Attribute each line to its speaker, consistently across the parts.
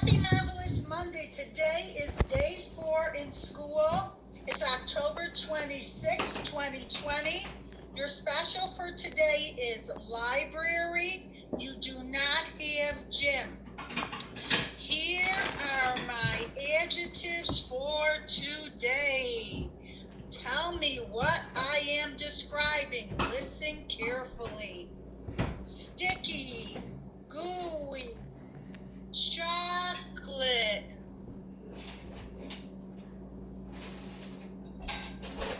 Speaker 1: Happy Marvelous Monday. Today is day 4 in school. It's October 26, 2020. Your special for today is library. You do not have gym. Here are my adjectives for today. Tell me what I am describing. Listen carefully. Sticky, gooey, chocolate,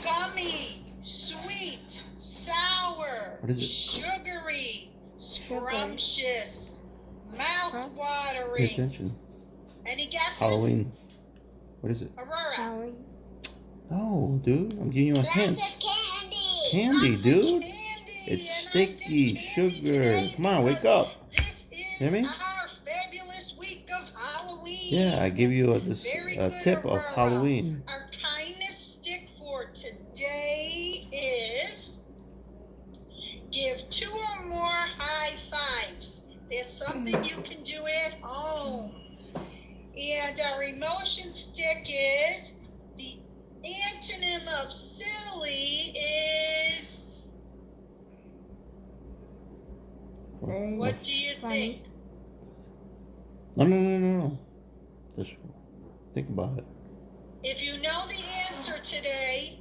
Speaker 1: gummy, sweet, sour,
Speaker 2: What is it?
Speaker 1: sugary, scrumptious, mouth-watering.
Speaker 2: Pay attention.
Speaker 1: Any guesses?
Speaker 2: Halloween. What is it?
Speaker 1: Aurora.
Speaker 3: Halloween.
Speaker 2: No, dude. I'm giving you a hint.
Speaker 1: Lots of candy.
Speaker 2: Candy,
Speaker 1: Lots
Speaker 2: dude.
Speaker 1: of candy.
Speaker 2: It's
Speaker 1: And I did
Speaker 2: sticky,
Speaker 1: candy
Speaker 2: sugar.
Speaker 1: today
Speaker 2: Come on, wake
Speaker 1: because
Speaker 2: up.
Speaker 1: This
Speaker 2: Hear
Speaker 1: is
Speaker 2: me?
Speaker 1: our fabulous week of Halloween.
Speaker 2: Yeah, I give you
Speaker 1: Very
Speaker 2: a
Speaker 1: good,
Speaker 2: tip of
Speaker 1: Aurora.
Speaker 2: Halloween.
Speaker 1: Our kindness stick for today is give 2 or more high fives. That's something you can do at home. And our emotion stick is the antonym of silly is, what do you
Speaker 3: Funny.
Speaker 1: think?
Speaker 2: No. Just think about it.
Speaker 1: If you know the answer today,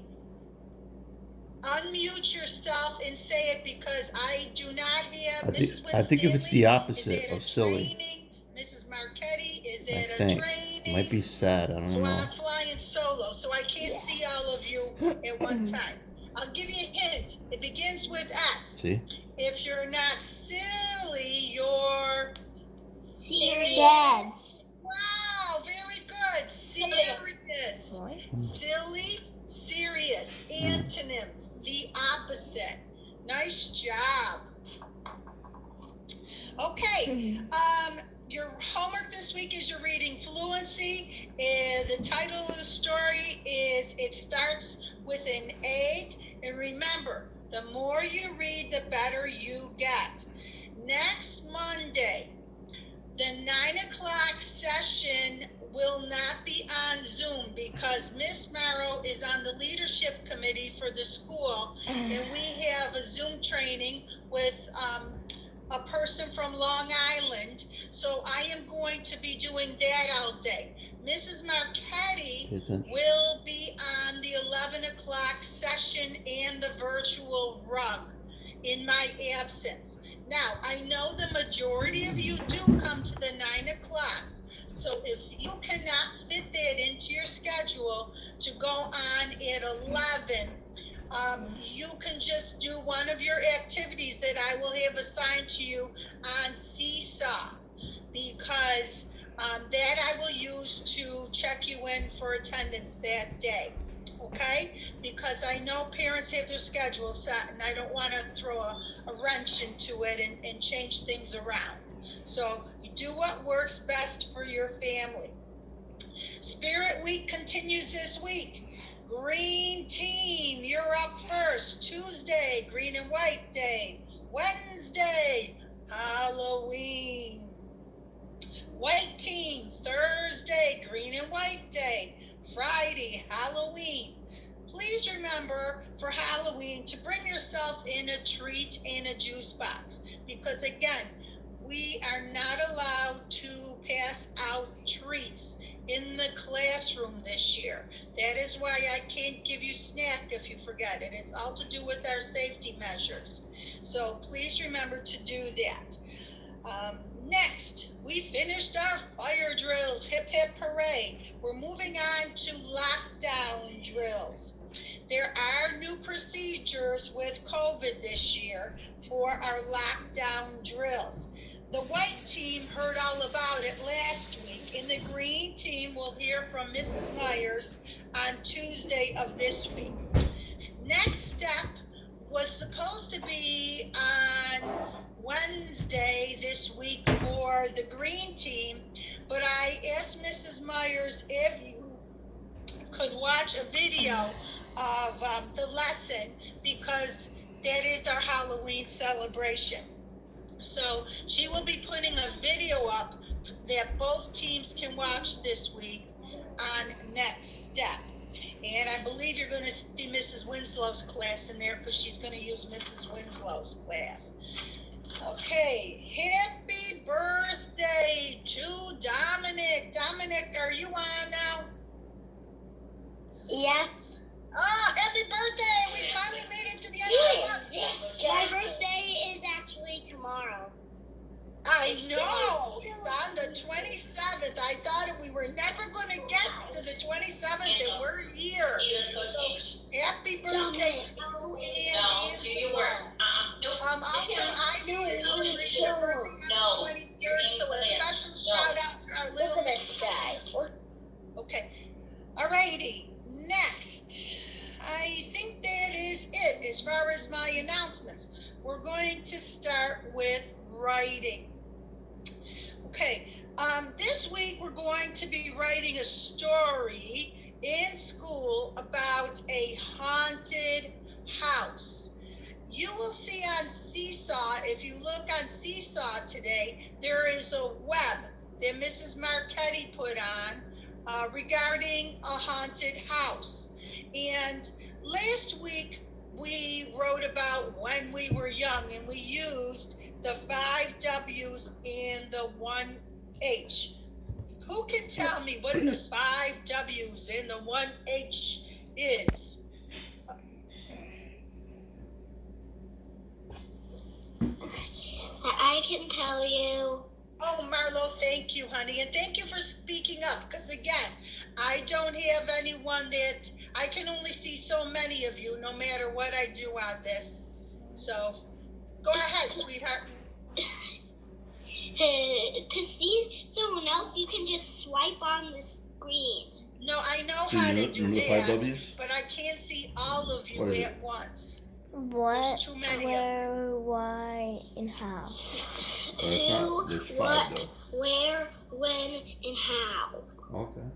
Speaker 1: unmute yourself and say it because I do not have Mrs.
Speaker 2: I think if it's the opposite
Speaker 1: is at
Speaker 2: of
Speaker 1: a
Speaker 2: silly.
Speaker 1: training. Mrs. Marchetti is
Speaker 2: I
Speaker 1: at a
Speaker 2: think.
Speaker 1: training.
Speaker 2: It might be sad. I
Speaker 1: So
Speaker 2: don't know.
Speaker 1: I'm flying solo, so I can't see all of you at one time. I'll give you a hint. It begins with S.
Speaker 2: See?
Speaker 1: If you're not silly, you're
Speaker 3: Serious.
Speaker 1: wow, very good. Serious. Silly, serious. Antonyms, the opposite. Nice job. Okay. Your homework this week is your reading fluency. The title of the story is It Starts with an Egg. And remember, the more you read, the better you get. Next Monday, the 9 o'clock session will not be on Zoom because Miss Morrow is on the leadership committee for the school, and we have a Zoom training with a person from Long Island. So I am going to be doing that all day. Mrs. Marchetti will be on the 11 o'clock session and the virtual rug in my absence. Now, I know the majority of you do come to the 9 o'clock. So if you cannot fit that into your schedule to go on at 11, you can just do one of your activities that I will have assigned to you on Seesaw, because that I will use to check you in for attendance that day. Okay? Because I know parents have their schedules set and I don't want to throw a wrench into it and change things around. So you do what works best for your family. Spirit Week continues this week. Green team, you're up first. Tuesday, green and white day. Wednesday, Halloween. White team, Thursday, green and white day. Friday, Halloween. Please remember for Halloween to bring yourself in a treat and a juice box, because again, we are not allowed to pass out treats in the classroom this year. That is why I can't give you snack if you forget it. It's all to do with our safety measures. So please remember to do that. Next, we finished our fire drills. Hip, hip, hooray. We're moving on to lockdown drills. There are new procedures with COVID this year for our lockdown drills. The white team heard all about it last week, and the green team will hear from Mrs. Myers on Tuesday of this week. Next step was supposed to be on Wednesday this week for the green team, but I asked Mrs. Myers if you could watch a video of the lesson, because that is our Halloween celebration. So she will be putting a video up that both teams can watch this week on Next Step. And I believe you're going to see Mrs. Winslow's class in there because she's going to use Mrs. Winslow's class. Okay, happy birthday to Dominic. Dominic, are you on now?
Speaker 3: Yes.
Speaker 1: Oh, happy birthday! We finally made it to the end of the month.
Speaker 3: My birthday is actually tomorrow.
Speaker 1: I know. It's on the 27th. I thought we were never going to get to the 27th, and we're here. So, happy birthday to you and
Speaker 4: do your work. Nope.
Speaker 1: Also, I knew it was your birthday on the 23rd, so a special shout out to our little
Speaker 3: Look at this guy.
Speaker 1: Okay. Alrighty. Next. I think that is it as far as my announcements. We're going to start with writing. Okay. This week we're going to be writing a story in school about a haunted house. You will see on Seesaw, if you look on Seesaw today, there is a web that Mrs. Marchetti put on regarding a haunted house. And last week we wrote about when we were young, and we used the 5 W's and the 1 H. Who can tell me what the 5 W's and the 1 H is?
Speaker 3: I can tell you.
Speaker 1: Oh, Marlo, thank you, honey. And thank you for speaking up, because again, I don't have anyone that, I can only see so many of you no matter what I do on this. So, go ahead, sweetheart.
Speaker 3: To see someone else, you can just swipe on the screen.
Speaker 1: No, I know how to do
Speaker 2: the 5
Speaker 1: that,
Speaker 2: W's?
Speaker 1: but I can't see all of you
Speaker 2: What is
Speaker 1: at
Speaker 2: it?
Speaker 1: once.
Speaker 5: What,
Speaker 1: There's too many
Speaker 5: where, why, and how.
Speaker 2: It's not,
Speaker 3: Who,
Speaker 2: there's 5
Speaker 3: what,
Speaker 2: though.
Speaker 3: where, when, and how.
Speaker 2: Okay.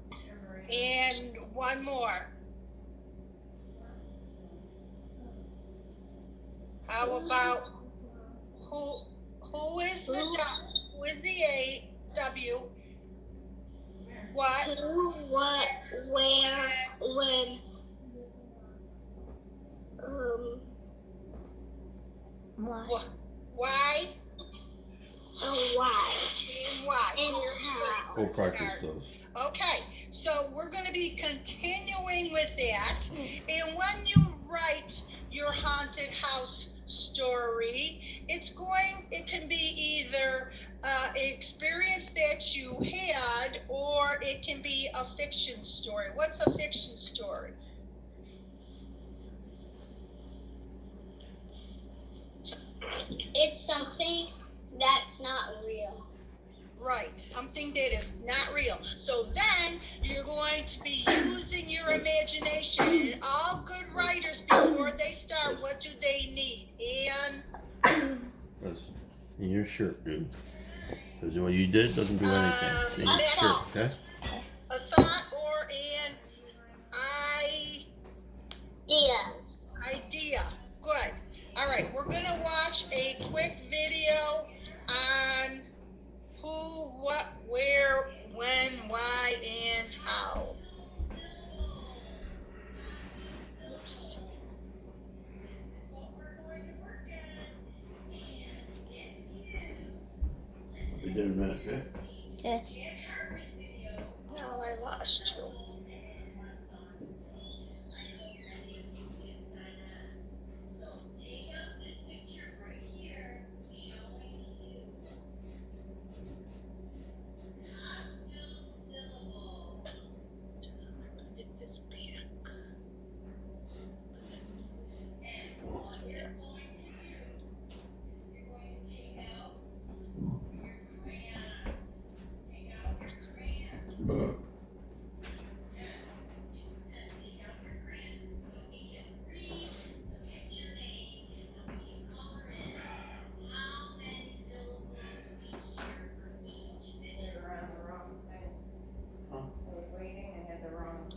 Speaker 1: And one more. How about who is the A W? What?
Speaker 3: Who, what, where, when,
Speaker 5: Why?
Speaker 1: Why?
Speaker 3: why,
Speaker 1: And why?
Speaker 3: and how.
Speaker 2: We'll practice those.
Speaker 1: Okay, so we're going to be continuing with that. And when you write your haunted house story, it can be either an experience that you had, or it can be a fiction story. What's a fiction story?
Speaker 3: It's something that's not real.
Speaker 1: Right, something that is not real. So then you're going to be using your imagination. And all good writers, before they start, what do they need? And
Speaker 2: That's in your shirt, dude. Because what you did doesn't do anything. In your shirt, okay?
Speaker 1: a thought or an idea. Good. All right, we're going to watch a quick video on who, what, where, when, why, and how. Oops.
Speaker 2: We did a minute, okay?
Speaker 5: Okay.
Speaker 1: Now I lost you. Get this back. Yeah.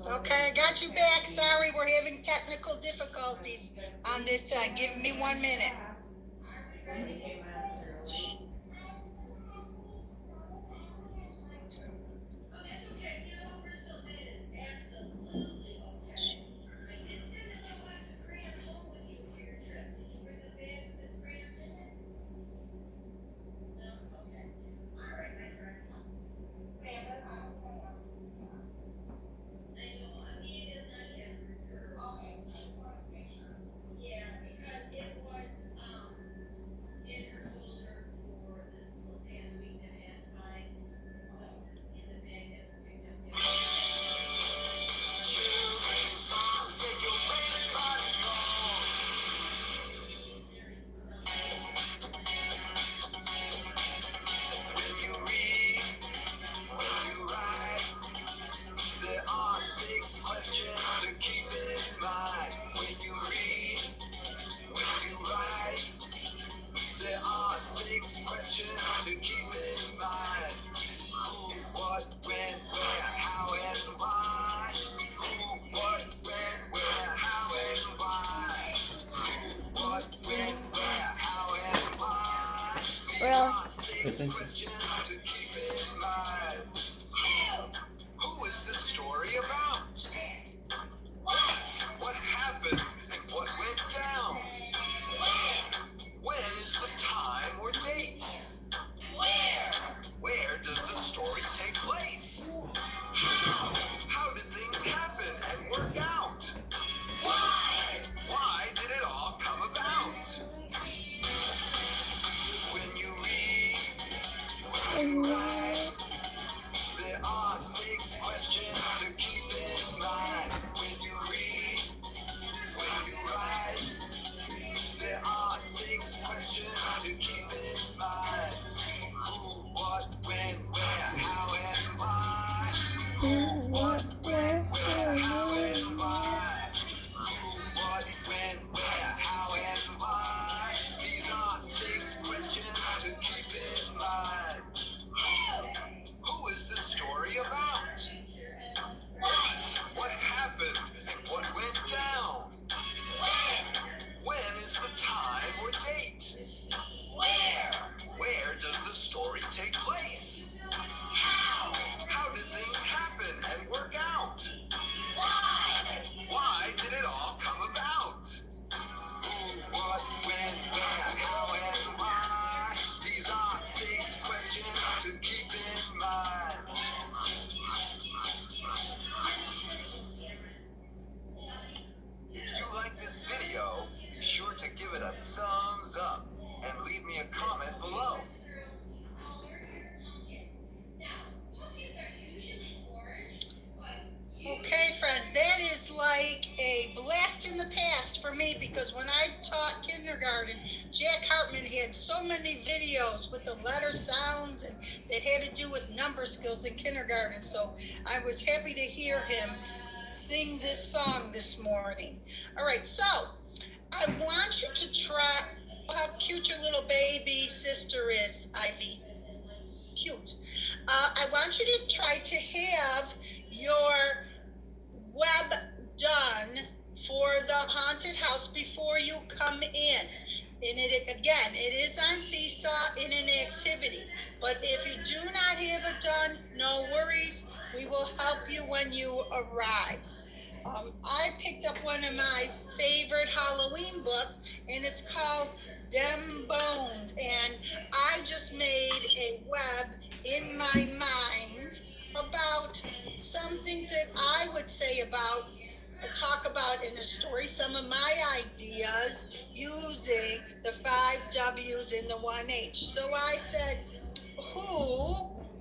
Speaker 1: Okay, I got you back. Sorry, we're having technical difficulties on this side. Give me 1 minute.
Speaker 2: think
Speaker 4: questions to keep in mind. Who is the story about? What happened and what went down? When is the time or date? Where does the story take place? How did things happen and work out? Why did it all come about? When you read, there are 6 questions to keep in mind. When you read, when you write, there are 6 questions to keep in mind. Who, what, when, where, how, and why. Who, what, when, where, how, and why. Who, what, when, where, how, and why. These are 6 questions to keep in mind. Who is the story about? What happened and what went down? When is the time or date? Where does the story take place? How did things happen and work out? Why did it all come about? Who, what, when, where, how, and why. These are 6 questions to keep in mind. If you like this video, be sure to give it a thumbs up and leave me a comment below.
Speaker 1: Okay, friends, that is like a blast in the past for me because when I taught kindergarten, Jack Hartman had so many videos with the letter sounds and that had to do with number skills in kindergarten. So I was happy to hear him sing this song this morning. All right, so I want you to try how cute your little baby sister is, Ivy. Cute. I want you to try to have your web done for the haunted house before you come in. And it is on Seesaw in an activity. But if you do not have it done, no worries. We will help you when you arrive. I picked up one of my favorite Halloween books, and it's called Dem Bones. And I just made a web in my mind about some things that I would say about, talk about in a story, some of my ideas using the 5 W's and the 1 H. So I said, who,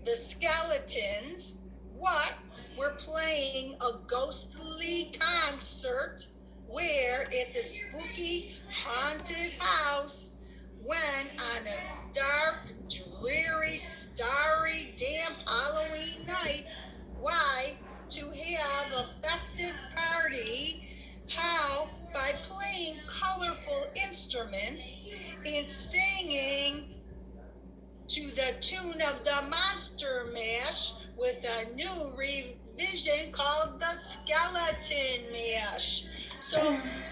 Speaker 1: the skeletons, what, we're playing a ghostly concert where at the spooky haunted house when on a dark, dreary, starry, damp Halloween night. Why? To have a festive party. How? By playing colorful instruments and singing to the tune of the Monster Mash with a new revision called the Skeleton Mash. So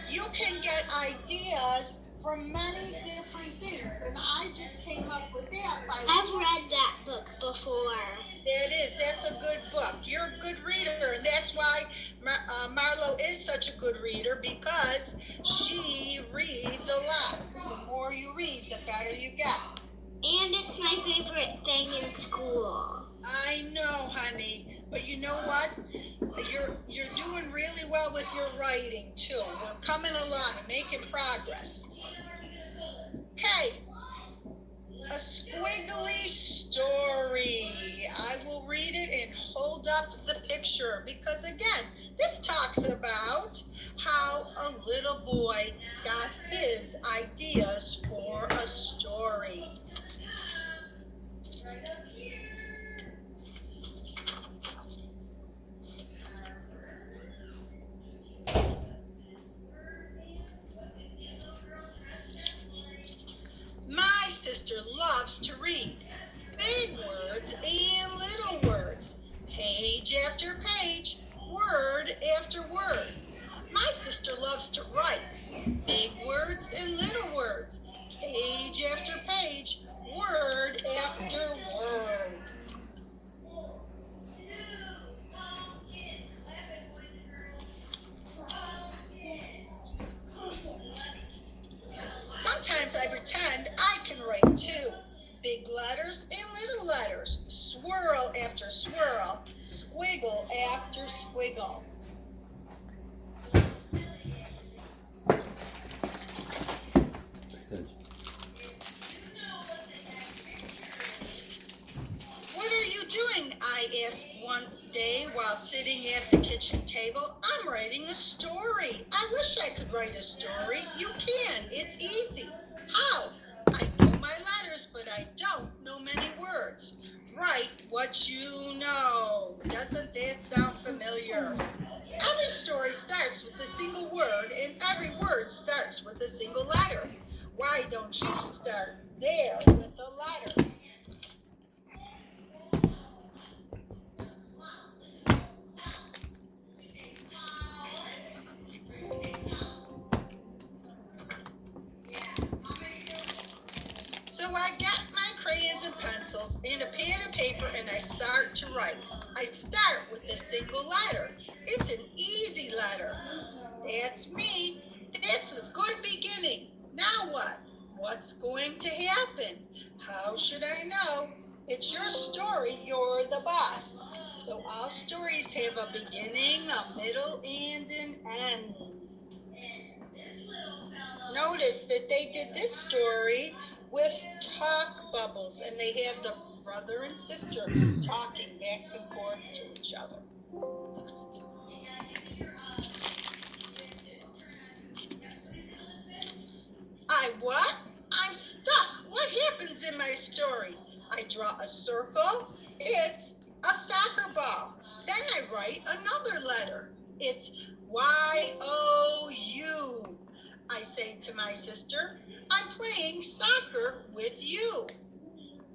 Speaker 1: you can get ideas from many different things, and I just came up with that.
Speaker 3: I've read that book before.
Speaker 1: That's a good book. You're a good reader, and that's why Marlo is such a good reader, because she reads a lot. The more you read, the better you get.
Speaker 3: And it's my favorite thing in school.
Speaker 1: I know, honey, but you know what? You're doing really well with your writing too. We're coming along and making progress. Okay, a squiggly story. I will read it and hold up the picture because again, this talks about how a little boy got his ideas for a story. My sister loves to read big words and little words, page after page, word after word. My sister loves to write big words and little words, page after page, word after word. Sometimes I pretend I can write too. Big letters and little letters. Swirl after swirl. Squiggle after squiggle. What are you doing? I asked one day while sitting at the kitchen table. I'm writing a story. I wish I could write a story. You can. It's easy. How? I know my letters, but I don't know many words. Write what you know. Doesn't that sound familiar? Every story starts with a single word, and every word starts with a single letter. Why don't you start there with a letter? So I got my crayons and pencils and a pen and paper, and I start to write. I start with a single letter. It's an easy letter. That's me. That's a good beginning. Now what? What's going to happen? How should I know? It's your story. You're the boss. So all stories have a beginning, a middle, and an end. Notice that they did this story with talk bubbles, and they have the brother and sister talking back and forth to each other. What? I'm stuck. What happens in my story? I draw a circle. It's a soccer ball. Then I write another letter. It's Y-O-U. I say to my sister, I'm playing soccer with you.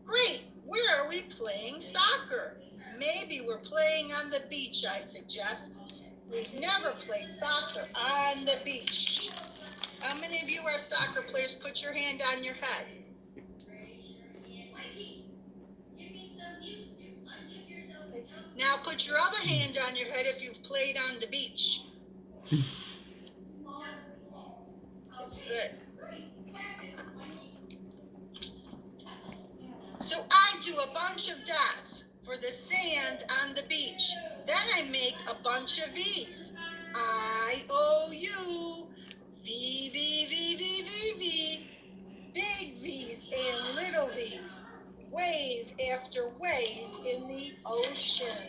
Speaker 1: Great. Where are we playing soccer? Maybe we're playing on the beach, I suggest. We've never played soccer on the beach. How many of you are soccer players? Put your hand on your head. Now put your other hand on your head if you've played on the beach. Good. So I do a bunch of dots for the sand on the beach. Then I make a bunch of V's. I-O-U. V, V, V, V, V, V. Big V's and little V's. Wave after wave in the ocean.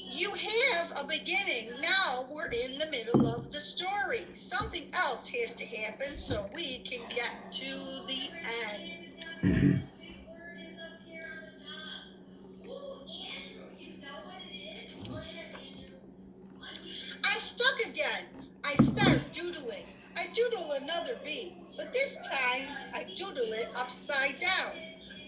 Speaker 1: You have a beginning. Now we're in the middle of the story. Something else has to happen so we can get to the end. I'm stuck again. I start doodling. I doodle another V, but this time I doodle it upside down.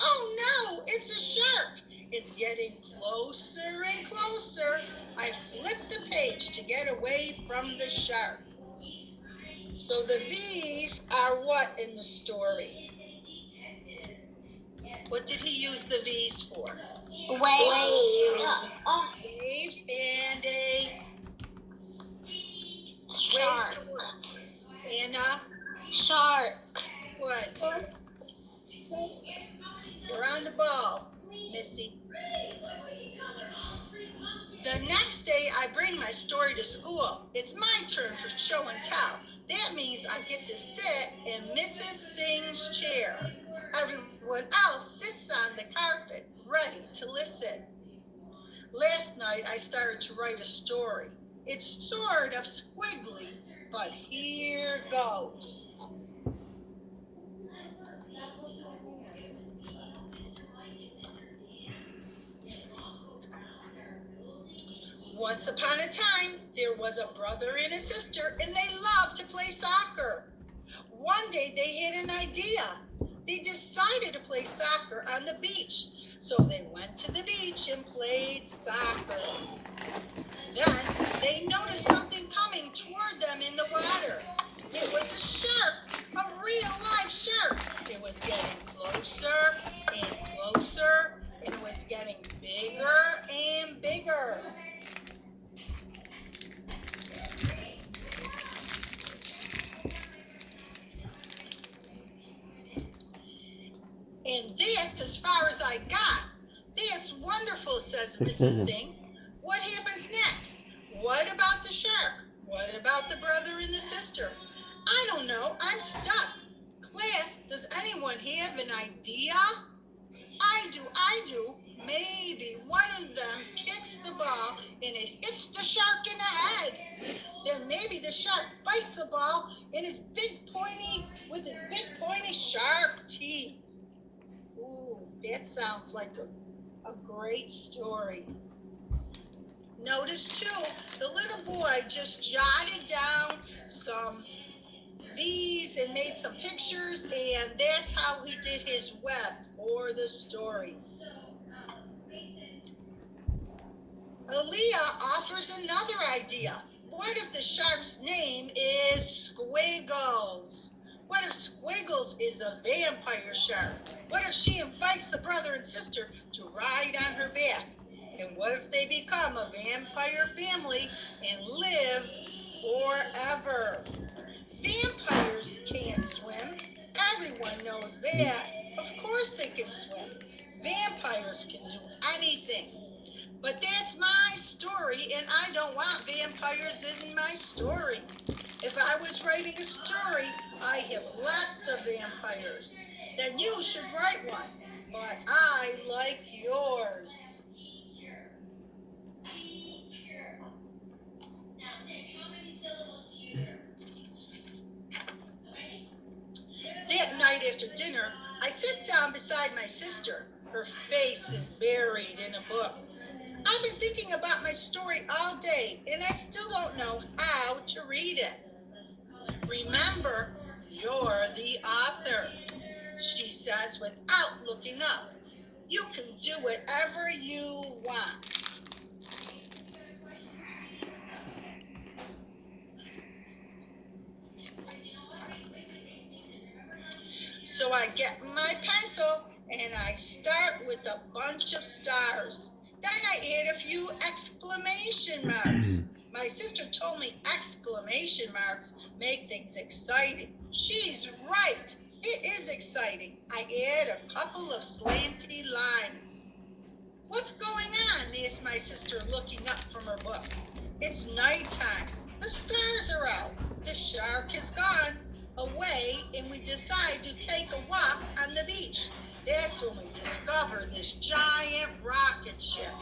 Speaker 1: Oh no, it's a shark. It's getting closer and closer. I flip the page to get away from the shark. So the V's are what in the story? What did he use the V's for?
Speaker 3: Waves.
Speaker 1: Waves and a... Waves
Speaker 3: Shark.
Speaker 1: and what? And a...
Speaker 3: Shark.
Speaker 1: What? You're on the ball, Missy. The next day, I bring my story to school. It's my turn for show and tell. That means I get to sit in Mrs. Singh's chair. Everyone else sits on the carpet, ready to listen. Last night, I started to write a story. It's sort of squiggly, but here goes. Once upon a time, there was a brother and a sister, and they loved to play soccer. One day, they had an idea. they decided to play soccer on the beach. So they went to the beach and played soccer. Then they noticed something coming toward them in the water. It was a shark, a real live shark. It was getting closer and closer, and it was getting bigger and bigger. And that's as far as I got. That's wonderful, says Mrs. Singh. What happens next? What about the shark? What about the brother and the sister? I don't know. I'm stuck. Class, does anyone have an idea? I do. Maybe one of them kicks the ball and it hits the shark in the head. Then maybe the shark bites the ball and his big pointy sharp teeth. Ooh, that sounds like a great story. Notice too, the little boy just jotted down some these and made some pictures, and that's how he did his web for the story. Aaliyah offers another idea. What if the shark's name is Squiggles? What if Squiggles is a vampire shark? What if she invites the brother and sister to ride on her back? And what if they become a vampire family and live forever? Vampires can't swim. Everyone knows that. Of course they can swim. Vampires can do anything. But that's my story, and I don't want vampires in my story. If I was writing a story, I have lots of vampires. Then you should write one. But I like yours. That night after dinner, I sit down beside my sister. Her face is buried in a book. I've been thinking about my story all day, and I still don't know how to read it. Remember, you're the author, she says without looking up. You can do whatever you want. So I get my pencil and I start with a bunch of stars. Then I add a few exclamation marks. My sister told me exclamation marks make things exciting. She's right. It is exciting. I add a couple of slanty lines. What's going on? Asked my sister, looking up from her book. It's nighttime. The stars are out. The shark is gone away, and we decide to take a walk on the beach. That's when we discover this giant rocket ship.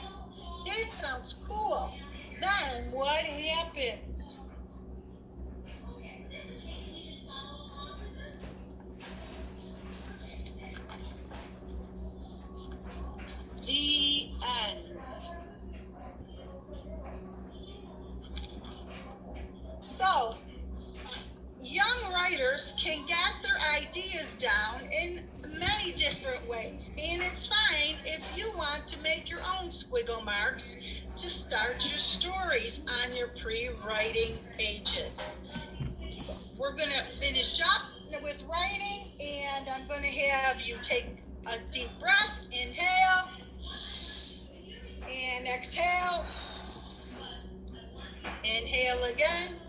Speaker 1: That sounds cool. Then what happens? The end. So, young writers can get their ideas down in many different ways, and it's fine if you want to make your own squiggle marks to start your stories on your pre-writing pages. So we're going to finish up with writing, and I'm going to have you take a deep breath, inhale, and exhale, inhale again.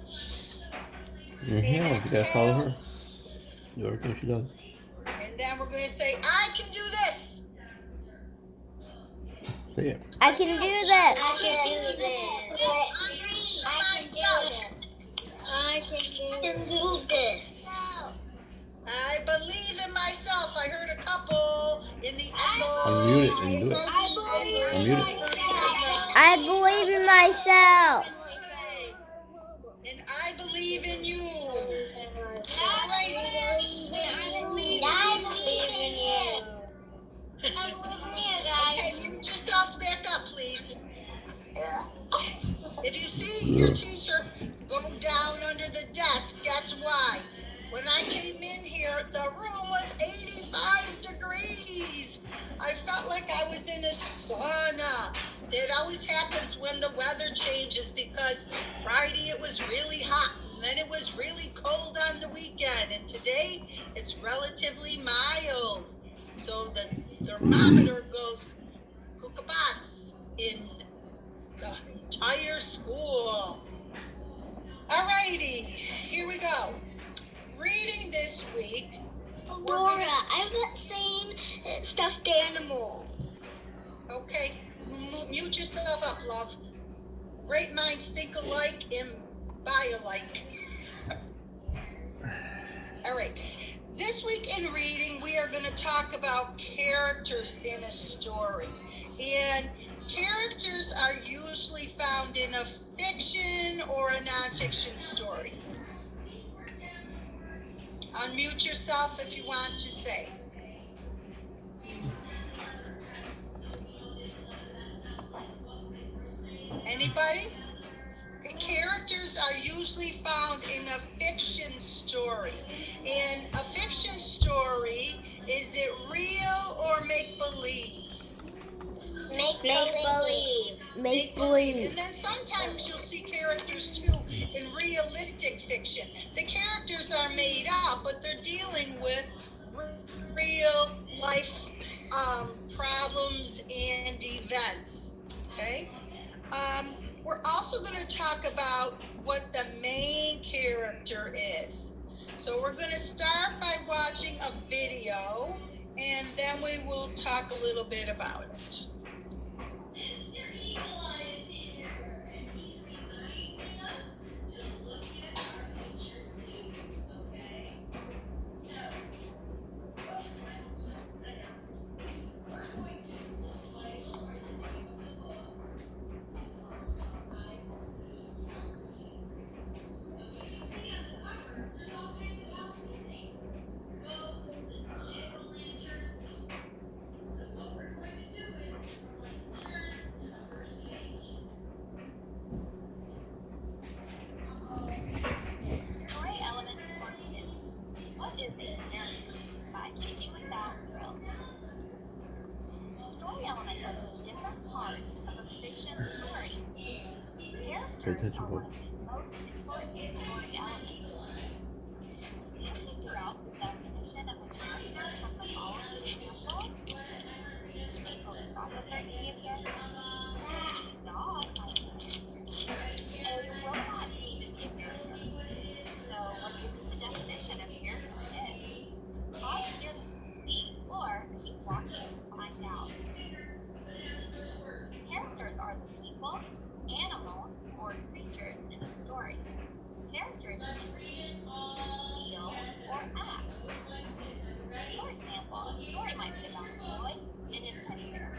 Speaker 2: Inhale, you gotta follow her. Do everything she does.
Speaker 1: And then we're going to say, I can do this.
Speaker 2: Say it.
Speaker 5: I can do this.
Speaker 3: I can do this. I can do this.
Speaker 1: I believe in myself. I heard a couple in the echo.
Speaker 2: Unmute it and do it.
Speaker 3: I believe in
Speaker 2: Unmute it.
Speaker 3: myself.
Speaker 5: I believe in myself.
Speaker 1: And I believe in you.
Speaker 3: I believe in you.
Speaker 1: Okay, get yourselves back up, please. If you see your t-shirt go down under the desk, guess why? When I came in here, the room was 85 It always happens when the weather changes because Friday it was really hot and then it was really cold on the weekend, and today it's relatively mild. So the thermometer goes kookabots in the entire school. Alrighty, here we go. Reading this week.
Speaker 3: Aurora, I have that same stuffed animal.
Speaker 1: Okay, mute yourself up, love. Great minds think alike and buy alike. All right. This week in reading, we are going to talk about characters in a story. And characters are usually found in a fiction or a nonfiction story. Unmute yourself if you want to say. Anybody? Okay, characters are usually found in a fiction story. In a fiction story, is it real or make-believe?
Speaker 3: Make believe.
Speaker 5: Make believe.
Speaker 1: And then sometimes you'll see characters too in realistic fiction. The characters are made up, but they're dealing with real life problems and events. Okay? We're also going to talk about what the main character is. So we're going to start by watching a video, and then we will talk a little bit about it.
Speaker 6: Story elements for kids. What is a scenario? By Teaching Without Drills. Story elements are different parts of a fiction story. Characters
Speaker 2: attention,
Speaker 6: are
Speaker 2: boy.
Speaker 6: one of the most important story elements. Can you figure out the definition of a character from the following example? A police officer can be a character. A dog might be a character. A robot can even be a character. So, what do you think the definition of character is? Pause here to see, or keep watching to find out. Characters are the people, animals, or creatures in a story. Characters can feel or act. For example, a story might be about a boy and his teddy bear.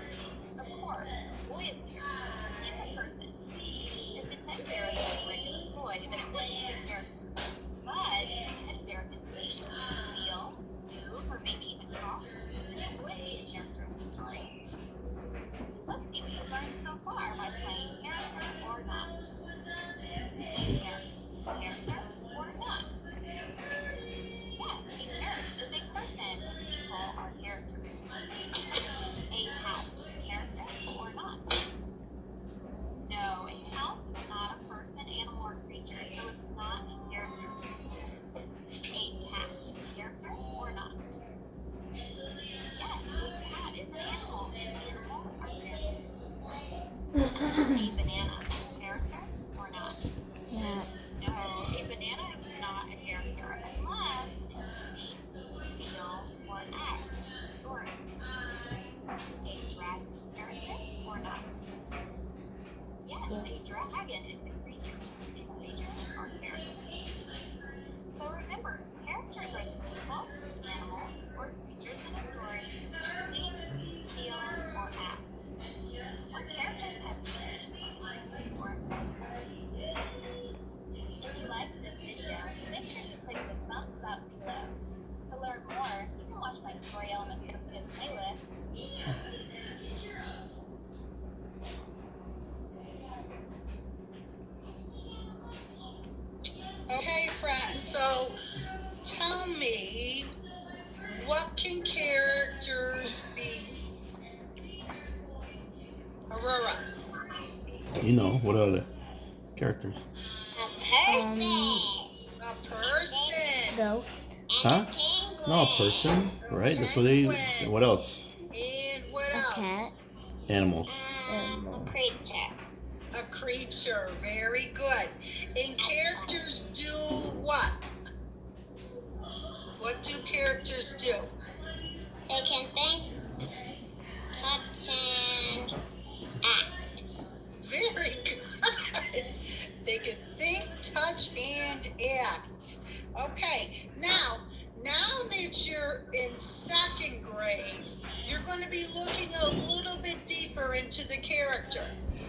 Speaker 6: Of course, the boy is a character, but he's a person. If the teddy bear is just a regular toy, then it wouldn't be a character. But if the teddy bear can think, feel, move, or maybe even talk, then it would be a character in the story. Let's see what you've learned so far by playing character or not. A nurse, character or not? Yes, a nurse is a person when people are characters. A house, character or not? No, a house is not a person, animal, or creature, so it's not a character. A cat, character or not? Yes, a cat is an animal, and animals are characters. A banana, character or not?
Speaker 5: Yeah.
Speaker 6: No, a banana is not a character unless it can speak, feel, or act. Story. A dragon, character or not? Yes, a dragon is a creature, and creatures are characters. So remember, characters are the people, animals, or creatures in a story who think, feel, or act. What characters have you seen in stories before? If you liked this video, make sure you click the thumbs up below. To learn more, you can watch my Story Elements for Kids playlist.
Speaker 2: You know, what other characters?
Speaker 3: A person.
Speaker 1: A person.
Speaker 5: Ghost.
Speaker 2: Huh? No, a person, right? That's what they. What else?
Speaker 1: And what
Speaker 5: A
Speaker 1: else?
Speaker 5: cat.
Speaker 2: Animals.
Speaker 3: A creature.
Speaker 1: A creature. Very good. And characters do what? What do characters do?
Speaker 3: They can think, touch, and act.
Speaker 1: Very good. They can think, touch, and act. Okay, now that you're in second grade, you're going to be looking a little bit deeper into the character.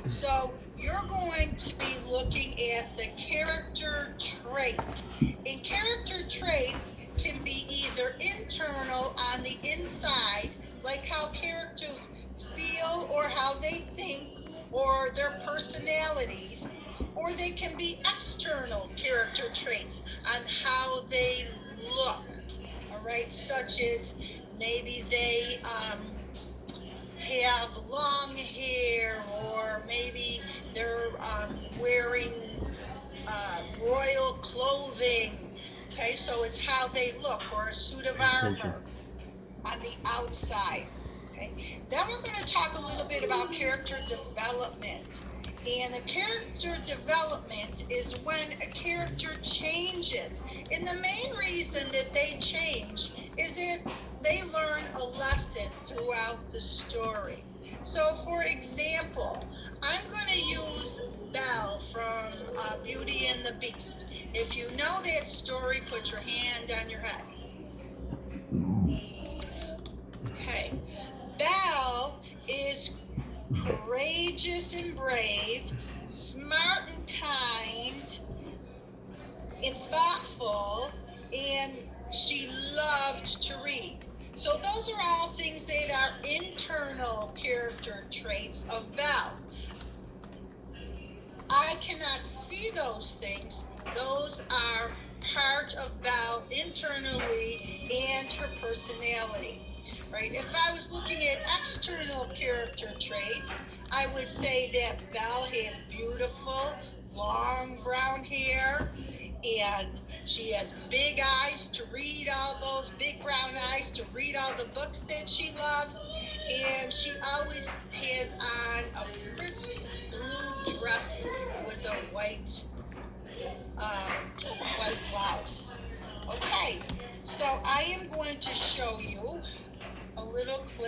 Speaker 1: So you're going to be looking at the character traits. And character traits can be either internal on the inside, like how characters feel or how they think or their personalities, or they can be external character traits on how they look. All right, such as maybe they have long hair, or maybe they're wearing royal clothing. Okay, so it's how they look, or a suit of armor on the outside. Okay, then we're going to talk a little bit about character development. And a character development is when a character changes. And the main reason that they change is they learn a lesson throughout the story. So, for example, I'm going to use Belle from Beauty and the Beast. If you know that story, put your hand on your head. Okay. Belle is courageous and brave, smart and kind, and thoughtful, and she loved to read. So those are all things that are internal character traits of Belle. I cannot see those things. Those are part of Belle internally and her personality. Right? If I was looking at external character traits, I would say that Belle has beautiful, long brown hair, and she has big eyes to read all those big brown eyes to read all the books that she loves, and she always has on a crisp blue dress with a white blouse. Okay, so I am going to show you a little clip